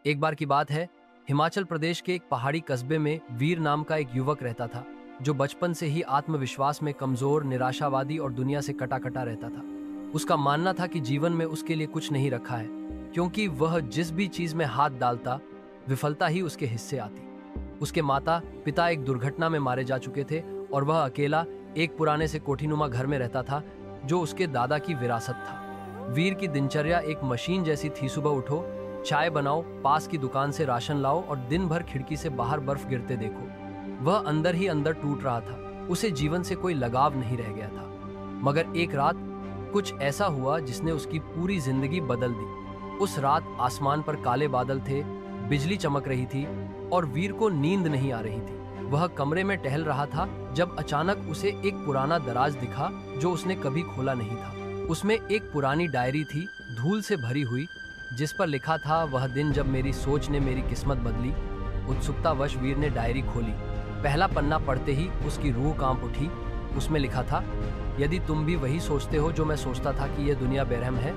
एक बार की बात है, हिमाचल प्रदेश के एक पहाड़ी कस्बे में वीर नाम का एक युवक रहता था, जो बचपन से ही आत्मविश्वास में कमजोर, निराशावादी और दुनिया से कटा कटा रहता था। उसका मानना था कि जीवन में उसके लिए कुछ नहीं रखा है, क्योंकि वह जिस भी चीज में हाथ डालता, विफलता ही उसके हिस्से आती। उसके माता पिता एक दुर्घटना में मारे जा चुके थे और वह अकेला एक पुराने से कोठीनुमा घर में रहता था, जो उसके दादा की विरासत था। वीर की दिनचर्या एक मशीन जैसी थी। सुबह उठो, चाय बनाओ, पास की दुकान से राशन लाओ और दिन भर खिड़की से बाहर बर्फ गिरते देखो। वह अंदर ही अंदर टूट रहा था। उसे जीवन से कोई लगाव नहीं रह गया था। मगर एक रात कुछ ऐसा हुआ जिसने उसकी पूरी जिंदगी बदल दी। उस रात आसमान पर काले बादल थे, बिजली चमक रही थी और वीर को नींद नहीं आ रही थी। वह कमरे में टहल रहा था जब अचानक उसे एक पुराना दराज दिखा, जो उसने कभी खोला नहीं था। उसमें एक पुरानी डायरी थी, धूल से भरी हुई, जिस पर लिखा था, वह दिन जब मेरी सोच ने मेरी किस्मत बदली। उत्सुकतावश वीर ने डायरी खोली। पहला पन्ना पढ़ते ही उसकी रूह कांप उठी। उसमें लिखा था, यदि तुम भी वही सोचते हो जो मैं सोचता था, कि यह दुनिया बेरहम है,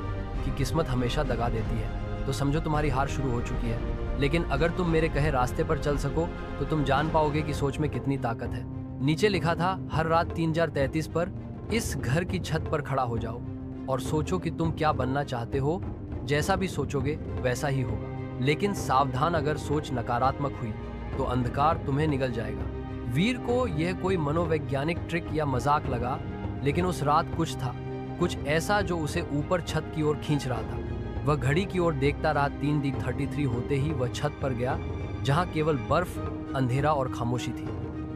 कि किस्मत हमेशा दगा देती है, तो समझो तुम्हारी हार शुरू हो चुकी है। लेकिन अगर तुम मेरे कहे रास्ते पर चल सको तो तुम जान पाओगे कि सोच में कितनी ताकत है। नीचे लिखा था, हर रात 3033 पर इस घर की छत पर खड़ा हो जाओ और सोचो कि तुम क्या बनना चाहते हो। जैसा भी सोचोगे वैसा ही होगा, लेकिन सावधान, अगर सोच नकारात्मक हुई तो अंधकार तुम्हें निगल जाएगा। वीर को यह कोई मनोवैज्ञानिक ट्रिक या मजाक लगा, लेकिन उस रात कुछ था, कुछ ऐसा जो उसे ऊपर छत की ओर खींच रहा था। वह घड़ी की ओर देखता रहा। 3:33 होते ही वह छत पर गया, जहां केवल बर्फ, अंधेरा और खामोशी थी।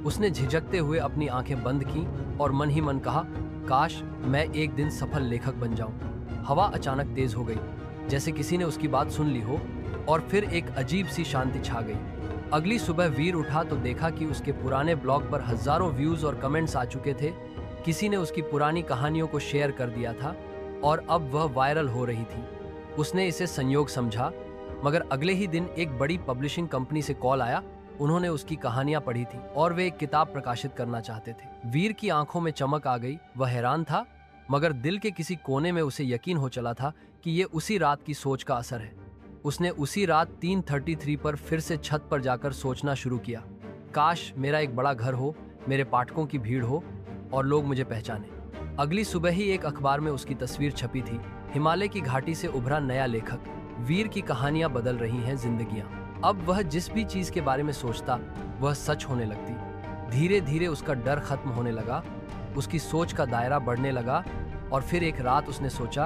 उसने झिझकते हुए अपनी आंखें बंद की और मन ही मन कहा, काश मैं एक दिन सफल लेखक बन जाऊं। हवा अचानक तेज हो गई, जैसे किसी ने उसकी बात सुन ली हो, और फिर एक अजीब सी शांति छा गई। अगली सुबह वीर उठा तो देखा कि उसके पुराने ब्लॉग पर हजारों व्यूज और कमेंट्स आ चुके थे। किसी ने उसकी पुरानी कहानियों को शेयर कर दिया था और अब वह वायरल हो रही थी। उसने इसे संयोग समझा, मगर अगले ही दिन एक बड़ी पब्लिशिंग कंपनी से कॉल आया। उन्होंने उसकी कहानियां पढ़ी थी और वे एक किताब प्रकाशित करना चाहते थे। वीर की आंखों में चमक आ गई। वह हैरान था, मगर दिल के किसी कोने में उसे यकीन हो चला था कि ये उसी रात की सोच का असर है। उसने उसी रात 3:33 पर फिर से छत पर जाकर सोचना शुरू किया, काश मेरा एक बड़ा घर हो, मेरे पाठकों की भीड़ हो और लोग मुझे पहचाने। अगली सुबह ही एक अखबार में उसकी तस्वीर छपी थी। हिमालय की घाटी से उभरा नया लेखक, वीर की कहानियां बदल रही हैं जिंदगियां। अब वह जिस भी चीज के बारे में सोचता, वह सच होने लगती। धीरे धीरे उसका डर खत्म होने लगा, उसकी सोच का दायरा बढ़ने लगा। और फिर एक रात उसने सोचा,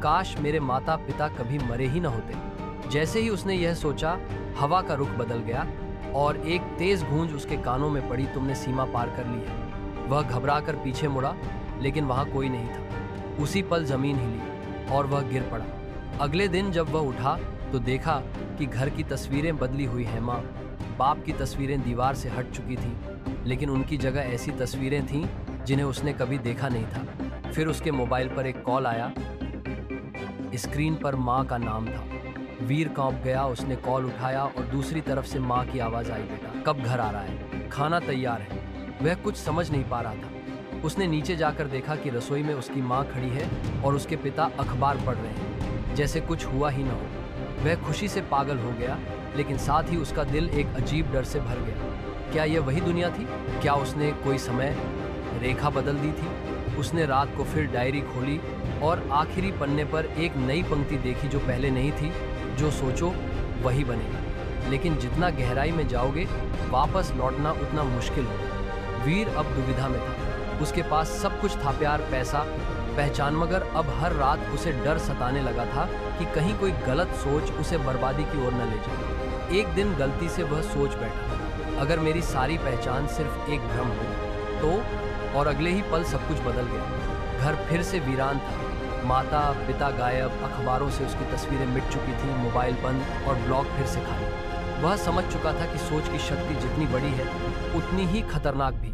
काश मेरे माता पिता कभी मरे ही न होते। जैसे ही उसने यह सोचा, हवा का रुख बदल गया और एक तेज गूंज उसके कानों में पड़ी, तुमने सीमा पार कर ली है। वह घबरा कर पीछे मुड़ा, लेकिन वहां कोई नहीं था। उसी पल जमीन हिली और वह गिर पड़ा। अगले दिन जब वह उठा तो देखा कि घर की तस्वीरें बदली हुई हैं। माँ बाप की तस्वीरें दीवार से हट चुकी थी, लेकिन उनकी जगह ऐसी तस्वीरें थीं जिन्हें उसने कभी देखा नहीं था। फिर उसके मोबाइल पर एक कॉल आया। स्क्रीन पर माँ का नाम था। वीर कांप गया। उसने कॉल उठाया और दूसरी तरफ से माँ की आवाज आई, बेटा कब घर आ रहा है, खाना तैयार है। वह कुछ समझ नहीं पा रहा था। उसने नीचे जाकर देखा कि रसोई में उसकी माँ खड़ी है और उसके पिता अखबार पढ़ रहे हैं, जैसे कुछ हुआ ही न हो। वह खुशी से पागल हो गया, लेकिन साथ ही उसका दिल एक अजीब डर से भर गया। क्या यह वही दुनिया थी? क्या उसने कोई समय रेखा बदल दी थी? उसने रात को फिर डायरी खोली और आखिरी पन्ने पर एक नई पंक्ति देखी जो पहले नहीं थी, जो सोचो वही बनेगा, लेकिन जितना गहराई में जाओगे वापस लौटना उतना मुश्किल होगा। वीर अब दुविधा में था। उसके पास सब कुछ था, प्यार, पैसा, पहचान, मगर अब हर रात उसे डर सताने लगा था कि कहीं कोई गलत सोच उसे बर्बादी की ओर न ले जाए। एक दिन गलती से वह सोच बैठा, अगर मेरी सारी पहचान सिर्फ एक भ्रम हो तो, और अगले ही पल सब कुछ बदल गया। घर फिर से वीरान था। माता पिता गायब, अखबारों से उसकी तस्वीरें मिट चुकी थीं, मोबाइल बंद और ब्लॉग फिर से खाली। वह समझ चुका था कि सोच की शक्ति जितनी बड़ी है उतनी ही खतरनाक भी।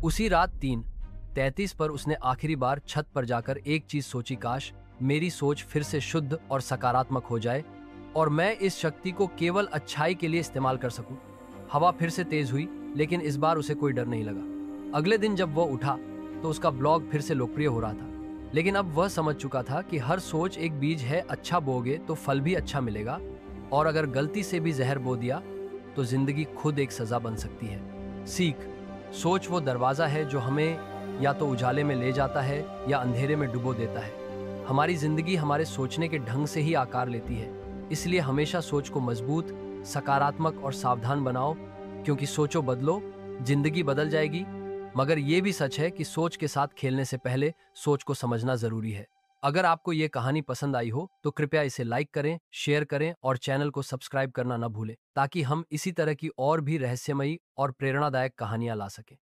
उसी रात 3:33 पर उसने आखिरी बार छत पर जाकर एक चीज सोची, काश मेरी सोच फिर से शुद्ध और सकारात्मक हो जाए और मैं इस शक्ति को केवल अच्छाई के लिए इस्तेमाल कर सकूं। हवा फिर से तेज हुई, लेकिन इस बार उसे कोई डर नहीं लगा। अगले दिन जब वह उठा तो उसका ब्लॉग फिर से लोकप्रिय हो रहा था, लेकिन अब वह समझ चुका था कि हर सोच एक बीज है, अच्छा बोगे तो फल भी अच्छा मिलेगा। और अगर गलती से भी जहर बो दिया तो जिंदगी खुद एक सजा बन सकती है। सीख, सोच वो दरवाजा है जो हमें या तो उजाले में ले जाता है या अंधेरे में डुबो देता है। हमारी जिंदगी हमारे सोचने के ढंग से ही आकार लेती है, इसलिए हमेशा सोच को मजबूत, सकारात्मक और सावधान बनाओ, क्योंकि सोचो बदलो, जिंदगी बदल जाएगी। मगर यह भी सच है कि सोच के साथ खेलने से पहले सोच को समझना जरूरी है। अगर आपको यह कहानी पसंद आई हो तो कृपया इसे लाइक करें, शेयर करें और चैनल को सब्सक्राइब करना न भूलें, ताकि हम इसी तरह की और भी रहस्यमयी और प्रेरणादायक कहानियां ला सकें।